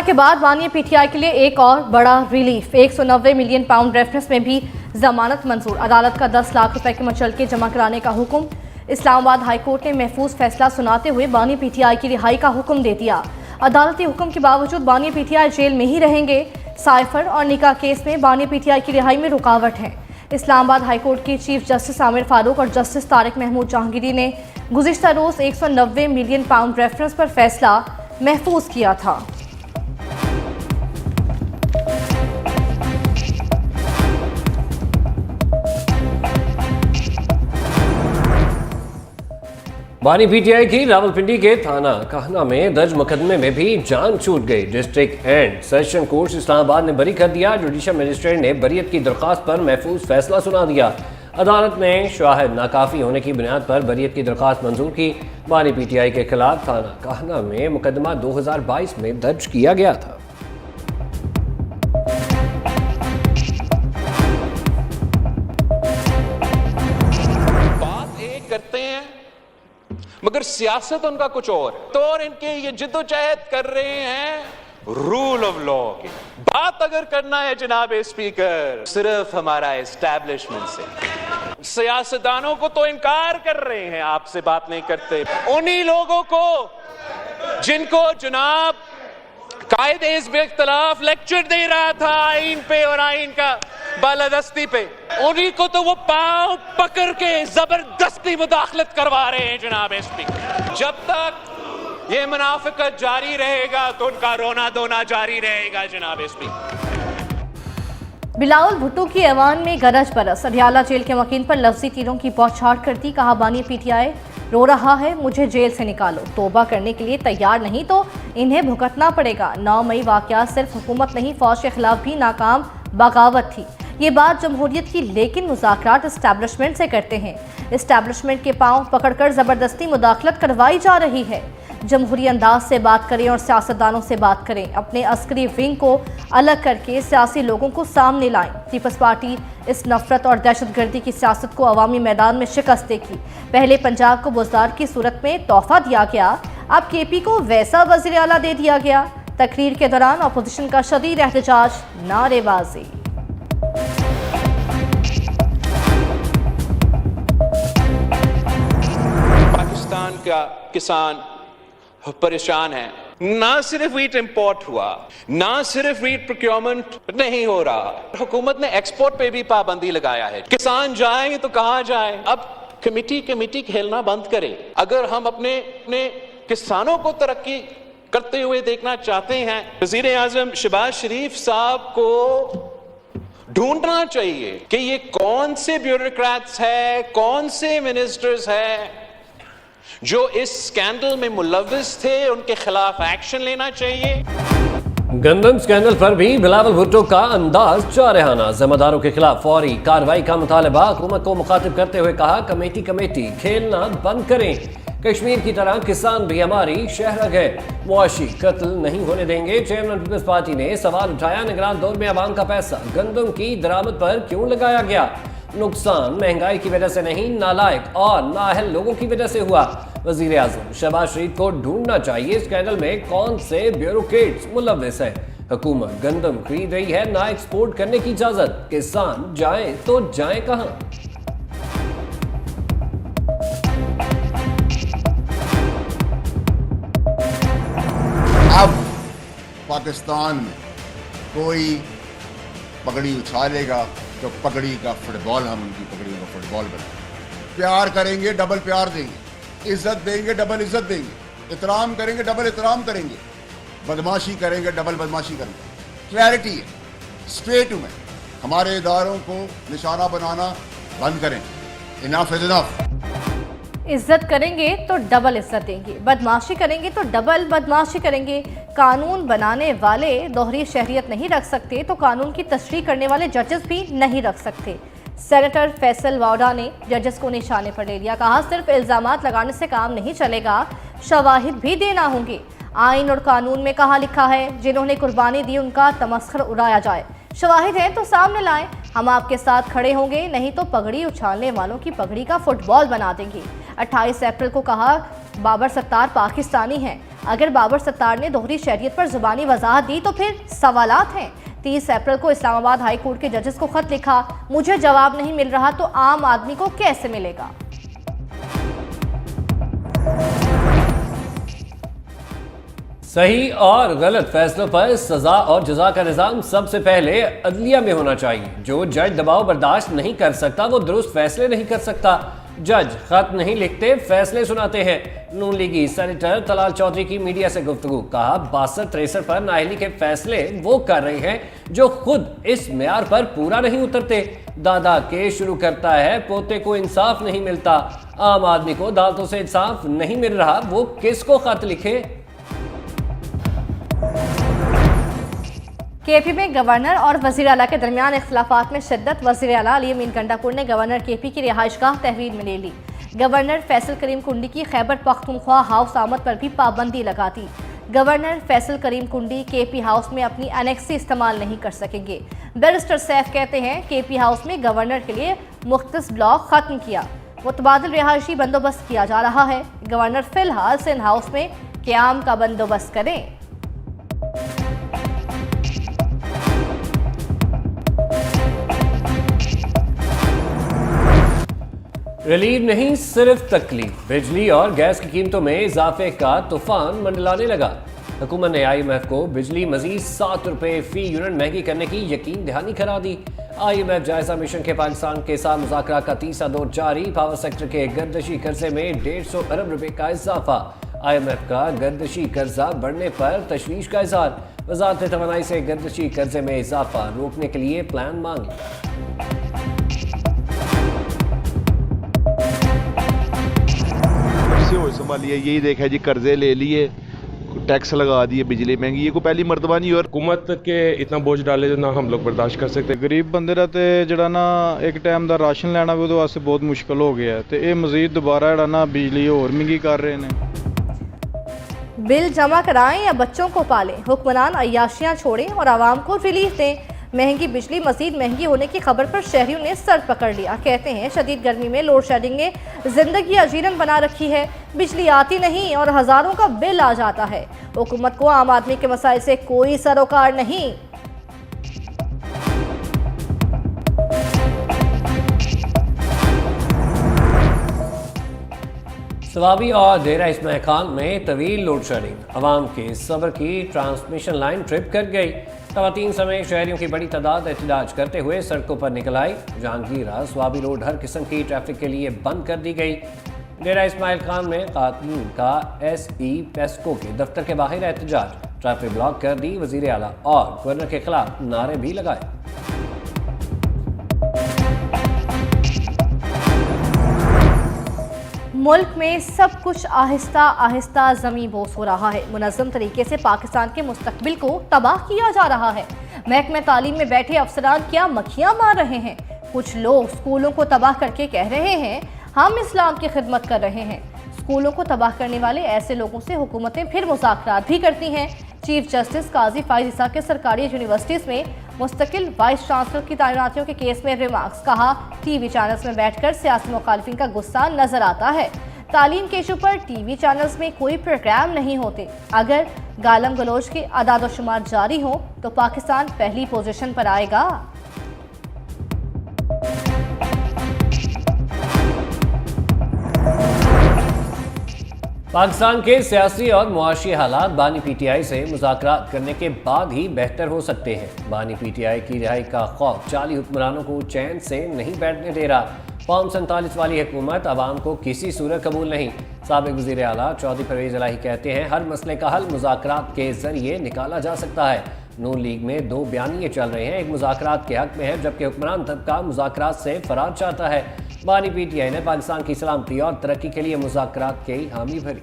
घोटाला के बाद बानिया पीटीआई के लिए एक और बड़ा रिलीफ। 190 मिलियन पाउंड रेफरेंस में भी जमानत मंजूर। अदालत का 10 लाख रुपए के मुचलके जमा कराने का हुक्म। इस्लामाबाद हाईकोर्ट ने महफूज फैसला सुनाते हुए बानिया पीटीआई की रिहाई का हुक्म दे दिया। अदालती हुक्म के बावजूद बानिया पीटीआई जेल में ही रहेंगे। साइफर और निकाह केस में बानिया पीटीआई की रिहाई में रुकावट है। इस्लामाबाद हाईकोर्ट के चीफ जस्टिस आमिर फारूक और जस्टिस तारिक महमूद जहांगीरी ने गुज़िश्ता रोज़ 190 मिलियन पाउंड रेफरेंस पर फैसला महफूज किया था। बानी पीटीआई की रावलपिंडी के थाना काहना में दर्ज मुकदमे में भी जान छूट गई। District and session court Islamabad ने बरी कर दिया। जुडिशल मजिस्ट्रेट ने बरीयत की दरख्वास्त पर महफूज फैसला सुना दिया। अदालत ने शाहिद नाकाफी होने की बुनियाद पर बरीयत की दरख्वास्त मंजूर की। बानी पीटीआई के खिलाफ थाना काहना में मुकदमा 2022 में दर्ज किया गया था। बात एक करते हैं मगर सियासत उनका कुछ और इनके ये जिद्दोजहद कर रहे हैं रूल ऑफ लॉ की। बात अगर करना है जनाब स्पीकर सिर्फ हमारा एस्टैब्लिशमेंट से, सियासतदानों को तो इनकार कर रहे हैं, आपसे बात नहीं करते। उन्हीं लोगों को जिनको जनाब कायदे हिज़्ब इख्तिलाफ लेक्चर दे रहा था आइन पे और आइन का बालादस्ती पे, उन्हीं को तो वो पांव पकड़ के जबरदस्ती मुदाखलत करवा रहे हैं जनाब स्पीकर। जब तक ये मुनाफिकत जारी रहेगा तो उनका रोना धोना जारी रहेगा जनाब स्पीकर। बिलावल भुट्टो की ऐवान में गरज बरस। अडियाला जेल के वकील पर लफ्जी तीरों की बौछार कर दी। कहा बानी पीटीआई रो रहा है, मुझे जेल से निकालो। तौबा करने के लिए तैयार नहीं तो इन्हें भुगतना पड़ेगा। 9 मई वाकया सिर्फ हुकूमत नहीं, फौज के खिलाफ भी नाकाम बगावत थी। ये बात जमहूरियत की, लेकिन मुज़ाकरात इस्टेब्लिशमेंट से करते हैं। इस्टेब्लिशमेंट के पांव पकड़कर ज़बरदस्ती मुदाखलत करवाई जा रही है। जमहूरी अंदाज से बात करें और सियासतदानों से बात करें। अपने अस्करी विंग को अलग करके सियासी लोगों को सामने लाएं। पीपल्स पार्टी इस नफरत और दहशतगर्दी की सियासत को अवामी मैदान में शिकस्त देगी। पहले पंजाब को बुज़दार की सूरत में तोहफा दिया गया, अब केपी को वैसा वज़ीर आला दे दिया गया। तकरीर के दौरान अपोजिशन का शदीद एहतजाज, नारेबाजी। पाकिस्तान का किसान परेशान है। ना सिर्फ वीट इंपोर्ट हुआ, ना सिर्फ वीट प्रोक्योरमेंट नहीं हो रहा, हुकूमत ने एक्सपोर्ट पे भी पाबंदी लगाया है। किसान जाए तो कहां जाए? अब कमेटी खेलना बंद करें। अगर हम अपने किसानों को तरक्की करते हुए देखना चाहते हैं, वजीर आजम शहबाज शरीफ साहब को ढूंढना चाहिए कि ये कौन से ब्यूरोक्रेट्स है, कौन से मिनिस्टर्स है जो इस स्कैंडल में मुलव्विस थे, उनके खिलाफ एक्शन लेना चाहिए। गंदम स्कैंडल पर भी बिलावल भुट्टो का अंदाज जारहाना। जिम्मेदारों के खिलाफ फौरी कार्रवाई का मुतालबा। हुकूमत को मुखातिब करते हुए कहा, कमेटी खेलना बंद करें। कश्मीर की तरह किसान भी हमारी शहरग है, मुआशी कत्ल नहीं होने देंगे। चेयरमैन पीपल्स पार्टी ने सवाल उठाया, निगरान दौर में अवाम का पैसा गंदम की दरामद पर क्यों लगाया गया? नुकसान महंगाई की वजह से नहीं, नालायक और नाअहल लोगों की वजह से हुआ। वजीर आजम शहबाज शरीफ को ढूंढना चाहिए स्कैंडल में कौन से ब्यूरोक्रेट्स मुलव्विस है। हुकूमत गंदम खरीद रही है, ना एक्सपोर्ट करने की इजाजत। किसान जाएं तो जाएं कहां? अब पाकिस्तान में कोई पगड़ी उछालेगा तो पगड़ी का फुटबॉल, हम उनकी पगड़ियों का फुटबॉल बनाएंगे। प्यार करेंगे डबल प्यार देंगे, इज्जत देंगे डबल इज्जत देंगे, इतराम करेंगे डबल इतराम करेंगे, बदमाशी करेंगे डबल बदमाशी करेंगे। क्लैरिटी है, स्ट्रेट में हमारे इदारों को निशाना बनाना बंद करें। Enough is enough. इज्जत करेंगे तो डबल इज्जत देंगे, बदमाशी करेंगे तो डबल बदमाशी करेंगे। कानून बनाने वाले दोहरी शहरियत नहीं रख सकते तो कानून की तशरीह करने वाले जजेस भी नहीं रख सकते। सेनेटर फैसल वाउडा ने जजेस को निशाने पर ले लिया। कहा, सिर्फ इल्जामात लगाने से काम नहीं चलेगा, शवाहिद भी देना होंगे। आइन और कानून में कहा लिखा है, जिन्होंने कुर्बानी दी उनका तमस्खर उड़ाया जाए। शवाहिद हैं तो सामने लाएं, हम आपके साथ खड़े होंगे, नहीं तो पगड़ी उछालने वालों की पगड़ी का फुटबॉल बना देंगे। 28 अप्रैल को कहा, बाबर सत्तार पाकिस्तानी हैं, अगर बाबर सत्तार ने दोहरी शहरियत पर जुबानी वजाहत दी तो फिर सवालात हैं। 30 अप्रैल को इस्लामाबाद हाई कोर्ट के जजेस को खत लिखा, मुझे जवाब नहीं मिल रहा तो आम आदमी को कैसे मिलेगा। सही और गलत फैसलों पर सजा और जजा का निजाम सबसे पहले अदलिया में होना चाहिए। जो जज दबाव बर्दाश्त नहीं कर सकता वो दुरुस्त फैसले नहीं कर सकता। जज खत नहीं लिखते, फैसले सुनाते हैं। नून लीगी सेनेटर तलाल चौधरी की मीडिया से गुफ्तगू, कहा 62-63 पर नाअहली के फैसले वो कर रहे हैं जो खुद इस मेयार पर पूरा नहीं उतरते। दादा केस शुरू करता है, पोते को इंसाफ नहीं मिलता। आम आदमी को अदालतों से इंसाफ नहीं मिल रहा, वो किसको खत लिखे। केपी में गवर्नर और वजीर आला के दरमियान इख्तिलाफात में शिद्दत। वजीर आला अली अमीन गंडापुर ने गवर्नर केपी की रिहाइशगाह तहवील में ले ली। गवर्नर फैसल करीम कुंडी की खैबर पख्तूनख्वा हाउस आमद पर भी पाबंदी लगा दी। गवर्नर फैसल करीम कुंडी केपी हाउस में अपनी एनेक्सी इस्तेमाल नहीं कर सकेंगे। बैरिस्टर सैफ कहते हैं केपी हाउस में गवर्नर के लिए मुख्तस ब्लॉक खत्म किया, मुतबादिल रिहायशी बंदोबस्त किया जा रहा है। गवर्नर फिलहाल सिंध हाउस में क़याम का बंदोबस्त करें। रिलीफ नहीं, सिर्फ तकलीफ। बिजली और गैस की कीमतों में इजाफे का तूफान मंडलाने लगा। हुकूमत ने IMF को बिजली मजीद 7 रुपये फी यूनिट महंगी करने की यकीन दहानी करा दी। IMF जायजा मिशन के पाकिस्तान के साथ मुज़ाकरात का तीसरा दौर जारी। पावर सेक्टर के गर्दशी कर्जे में 150 अरब रुपए का इजाफा। IMF का गर्दशी कर्जा बढ़ने पर तशवीश का इजहार। वज़ारत तवानाई से गर्दशी कर्जे में इजाफा रोकने के लिए प्लान मांगे। संभालिए, यही देखा जी, कर्जे ले लिए, टैक्स लगा दिए, बिजली महंगी, ये को पहली मरतबा नहीं। और हुकूमत के इतना बोझ डाले जो ना हम लोग बर्दाश्त कर सकते। गरीब बंदे दा ते जड़ा ना एक टाइम दा राशन लेना भी उहदे वास्ते बहुत मुश्किल हो गया है। ते ये मजीद दोबारा जड़ा ना बिजली और महंगी कर रहे हैं। बिल जमा कराएं या बच्चों को पालें, हुक्मरान अय्याशियां छोड़ें और आवाम को रिलीफ दें। महंगी बिजली मजीद महंगी होने की खबर पर शहरियों ने सर पकड़ लिया। कहते हैं शदीद गर्मी में लोड शेडिंग ने जिंदगी अजीरन बना रखी है। बिजली आती नहीं और हजारों का बिल आ जाता है। हुकूमत को आम आदमी के मसाइल से कोई सरोकार नहीं। सवाबी और डेरा इस्माइल खान में तवील लोड शेडिंग, अवाम के सब्र की ट्रांसमिशन लाइन ट्रिप कर गई। खवातीन समेत शहरियों की बड़ी तादाद एहतजाज करते हुए सड़कों पर निकल आई। जहांगीरा सवाबी रोड हर किस्म की ट्रैफिक के लिए बंद कर दी गई। डेरा इस्माइल खान में खातून का SE पेस्को के दफ्तर के बाहर एहतजाज, ट्रैफिक ब्लॉक कर दी। वजीर आला और गवर्नर के खिलाफ नारे भी लगाए। मुल्क में सब कुछ आहिस्ता आहिस्ता ज़मीं बोस हो रहा है। मुनज़्ज़म तरीके से पाकिस्तान के मुस्तकबिल को तबाह किया जा रहा है। महकमा तालीम में बैठे अफसरान क्या मक्खियाँ मार रहे हैं। कुछ लोग स्कूलों को तबाह करके कह रहे हैं हम इस्लाम की खिदमत कर रहे हैं। स्कूलों को तबाह करने वाले ऐसे लोगों से हुकूमतें फिर मुज़ाकरात भी करती हैं। चीफ जस्टिस काजी फाइज ईसा के सरकारी यूनिवर्सिटीज़ में मुस्तकिल वाइस चांसलर की तैनातियों के केस में रिमार्क्स, कहा TV चैनल्स में बैठकर सियासी मुखालिफिन का गुस्सा नजर आता है। तालीम के इशू पर TV चैनल्स में कोई प्रोग्राम नहीं होते। अगर गालम गलोच के अदाद व शुमार जारी हो तो पाकिस्तान पहली पोजीशन पर आएगा। पाकिस्तान के सियासी और मुआशी हालात बानी PTI से मुज़ाकरात करने के बाद ही बेहतर हो सकते हैं। बानी PTI की रिहाई का खौफ 40 हुक्मरानों को चैन से नहीं बैठने दे रहा। कौम 47 वाली हुकूमत आवाम को किसी सूरत कबूल नहीं। साबिक वज़ीर आला चौधरी परवेज़ इलाही कहते हैं हर मसले का हल मुज़ाकरात के जरिए निकाला जा सकता है। नून लीग में 2 बयानिए चल रहे हैं, एक मुज़ाकरात के हक में है जबकि हुक्मरान तबका मुज़ाकरात से फरार चाहता है। बानी PTI ने पाकिस्तान की सलामती और तरक्की के लिए मुज़ाकरात की हामी भरी।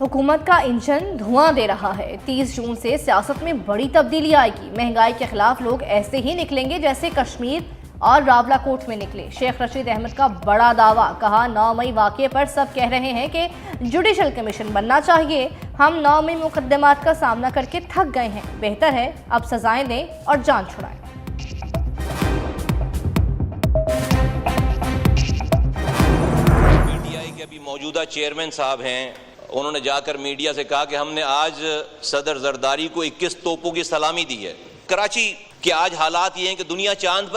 हुकूमत का इंजन धुआं दे रहा है। 30 जून से सियासत में बड़ी तब्दीली आएगी। महंगाई के खिलाफ लोग ऐसे ही निकलेंगे जैसे कश्मीर और रावलाकोट में निकले। शेख रशीद अहमद का बड़ा दावा, कहा 9 मई वाक़े पर सब कह रहे हैं कि जुडिशल कमीशन बनना चाहिए। हम 9 मई मुकदमात का सामना करके थक गए हैं। बेहतर है अब सजाएं दें और जान छुड़ाएं। अभी मौजूदा चेयरमैन साहब हैं, उन्होंने जाकर मीडिया से कहा कि हमने आज सदर जरदारी को 21 तोपों की सलामी दी है। कराची के आज हालात ये हैं कि दुनिया चांद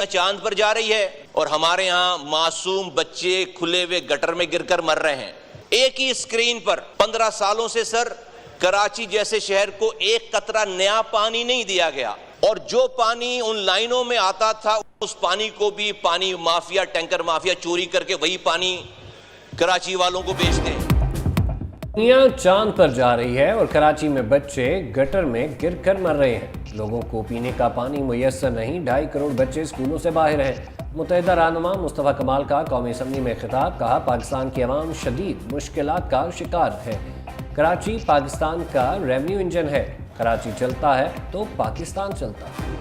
पर जा रही है और हमारे यहाँ मासूम बच्चे खुले हुए गटर में गिरकर मर रहे हैं। एक ही स्क्रीन पर 15 सालों से सर कराची जैसे शहर को एक कतरा नया पानी नहीं दिया गया, और जो पानी उन लाइनों में आता था उस पानी को भी पानी माफिया, टैंकर माफिया चोरी करके वही पानी कराची वालों को बेचते हैं। दुनिया चांद पर जा रही है और कराची में बच्चे गटर में गिरकर मर रहे हैं। लोगों को पीने का पानी मुयस्सर नहीं, 2.5 करोड़ बच्चे स्कूलों से बाहर हैं। मुत्तहिदा रहनुमा मुस्तफ़ा कमाल का कौमी असम्बली में खिताब, कहा पाकिस्तान की अवाम शदीद मुश्किलात का शिकार है। कराची पाकिस्तान का रेवेन्यू इंजन है, कराची चलता है तो पाकिस्तान चलता है।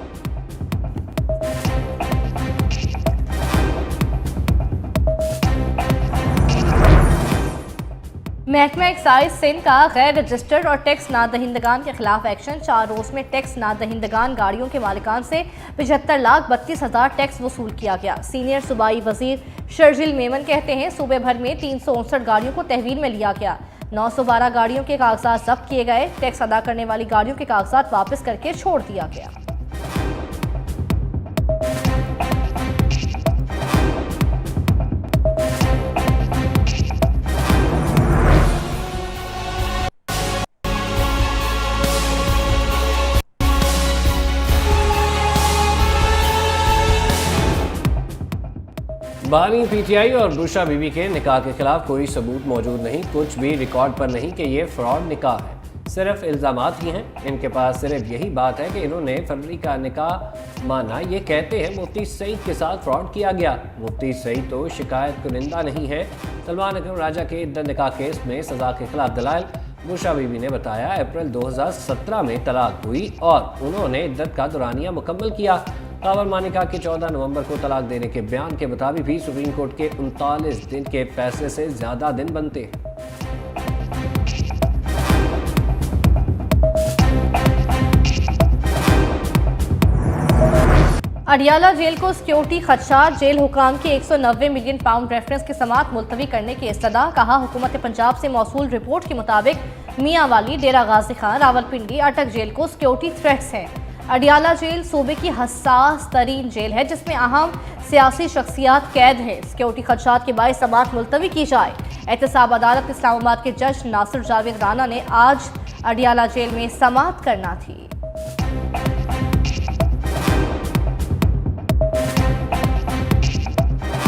महकमा एक्साइज सिंध का गैर रजिस्टर्ड और टैक्स नादहिंदगान के खिलाफ एक्शन। 4 रोज में टैक्स नादहिंदगान गाड़ियों के मालिकान से 75,32,000 टैक्स वसूल किया गया। सीनियर सूबाई वजीर शर्जिल मेमन कहते हैं सूबे भर में 359 गाड़ियों को तहवील में लिया गया, 912 गाड़ियों के कागजात जब्त किए गए। टैक्स अदा करने वाली गाड़ियों के कागजात वापस करके छोड़ दिया गया। बानी पीटीआई और बुशरा बीबी के निकाह के खिलाफ कोई सबूत मौजूद नहीं, कुछ भी रिकॉर्ड पर नहीं कि ये फ्रॉड निकाह है, सिर्फ इल्ज़ामात ही हैं। इनके पास सिर्फ यही बात है कि इन्होंने फरवरी का निकाह माना। ये कहते हैं मुफ्ती सईद के साथ फ्रॉड किया गया। मुफ्ती सईद तो शिकायत कुनिंदा नहीं है। सलमान अकरम राजा के इद्दत निकाह केस में सज़ा के खिलाफ दलाइल। बुशरा बीबी ने बताया अप्रैल 2017 में तलाक हुई और उन्होंने इद्दत का दुरानिया मुकम्मल किया। कावर मानिका के 14 नवंबर को तलाक देने के बयान के मुताबिक भी सुप्रीम कोर्ट के 39 दिन के फैसले से ज्यादा दिन बनते। अडियाला जेल को सिक्योरिटी खदशात। जेल हुकाम की 190 मिलियन पाउंड रेफरेंस की समात मुलतवी करने की इस्तदा। कहा हुकूमत पंजाब से मौसूल रिपोर्ट के मुताबिक मियाँ वाली, डेरा गाजी खान, रावलपिंडी, अटक जेल को सिक्योरिटी थ्रेट्स हैं। अडियाला जेल सूबे की हसास तरीन जेल है जिसमें अहम सियासी शख्सियात कैद हैं। सिक्योरिटी खदशात के बायस समात मुलतवी की जाए। एहतसाब अदालत इस्लामाबाद के जज नासिर जावेद राना ने आज अडियाला जेल में समात करना थी।